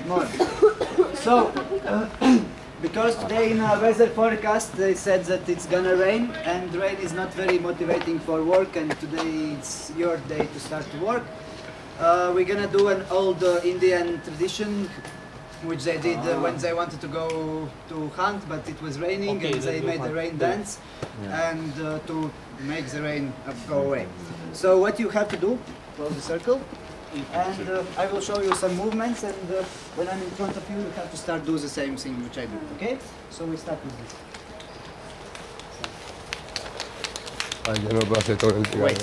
More. So, because today in our weather forecast they said that it's gonna rain, and rain is not very motivating for work, and today it's your day to start to work. We're gonna do an old Indian tradition which they did when they wanted to go to hunt, but it was raining, and they made a rain dance and to make the rain go away. So what you have to do, close the circle, and I will show you some movements, and when I'm in front of you, you have to start do the same thing which I do, okay? So we start with this. Ay, yo no puedo hacer todo el cigarro.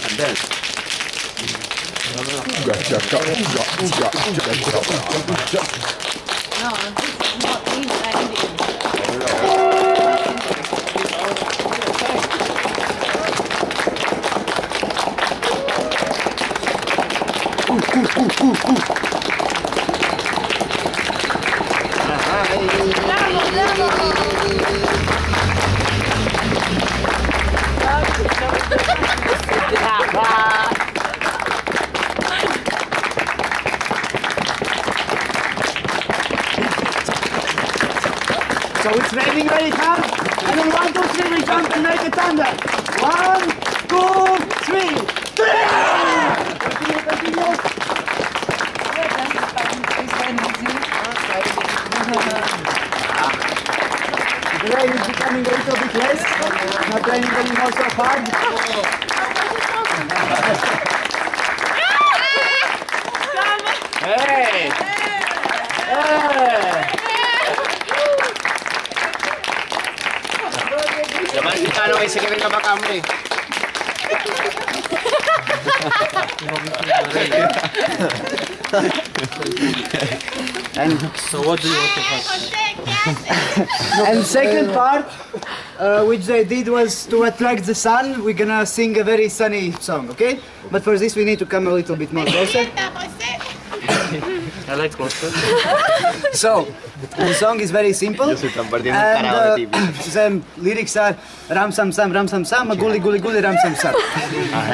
And then. No, it's not Indian. So it's raining, ready, come? And then 1, 2, 3, we jump and make a thunder. 1, 2, 3. Continue, continue. The rain is becoming a little bit less. Not raining anymore so hard. Hey! Llaman al gitano ese que venga para acá, hombre. And so what do you want to have? And second part, which they did was to attract the sun. We're gonna sing a very sunny song, okay? But for this we need to come a little bit more closer. I like closer. So, the song is very simple, and the lyrics are Ram Sam Sam, Ram Sam Sam, Guli Guli Guli, Ram Sam Sam.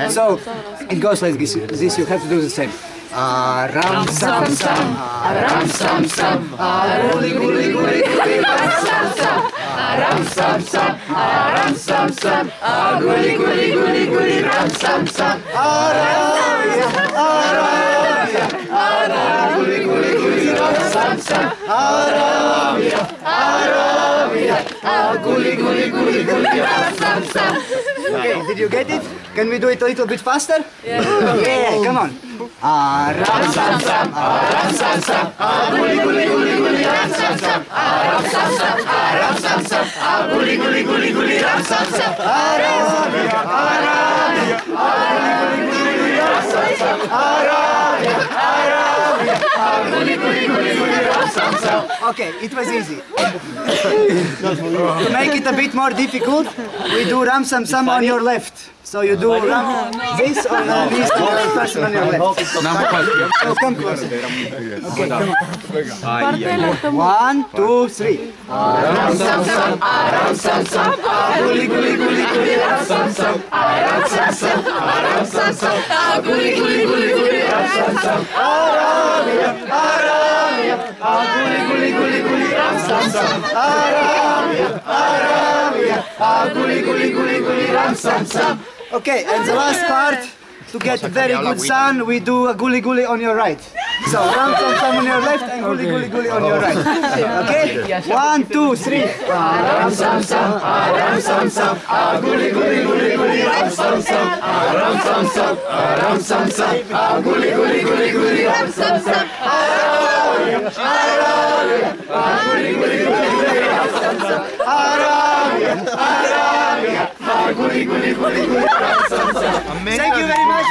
So, it goes like this, you have to do the same. Ram Sam Sam, Ram Sam Sam, Guli Guli Guli Guli, Ram Sam Sam, Ram Sam Sam, Ram Sam Sam, Guli Guli Guli Guli, Ram Sam Sam, Arabia, Guli Guli Guli, Ram Sam Sam, Arabia, Guli Guli Guli Guli, Ram Sam Sam. Okay, did you get it? Can we do it a little bit faster? Yeah, come on. Ram Sam Sam, Ram Sam Sam, Guli Guli Guli Guli, Ram Sam Sam, Ram Sam Sam, Ram Sam Sam, Guli Guli Guli Guli, Ram Sam Sam, Arabia, Guli Guli Guli Guli, Ram Sam Sam, Arabia, Guli Guli Guli Guli, Ram Sam Sam. Okay, it was easy. To make it a bit more difficult, we do Ram Sam Sam on your left. So you do this on this person on your left. So come closer. Okay, come on. 1, 2, 3. Ram Sam Sam, Ram Sam Sam, Guli Guli Guli Guli, Ram Sam Sam, Ram Sam Sam, Ram Sam Sam, Guli Guli Guli Guli, Ram Sam Sam, Arabia, Guli Guli Guli Guli, Ram Sam Sam, Arabia, Guli Guli Guli Guli, Ram Sam Sam. Okay, and the last part, to get very good sound, we do a Guli Guli on your right. So, Ram Sam Sam on your left and Guli Guli Guli on your right. Okay? 1, 2, 3. Ram Sam Sam, Ram Sam Sam, Guli Guli Guli Guli, Ram Sam Sam, Ram Sam Sam, Ram Sam Sam, Guli Guli Guli Guli, Ram Sam Sam, Guli Guli Guli Guli, Ram Sam Sam, Guli Guli Guli Guli, Ram Sam Sam. Thank you very much.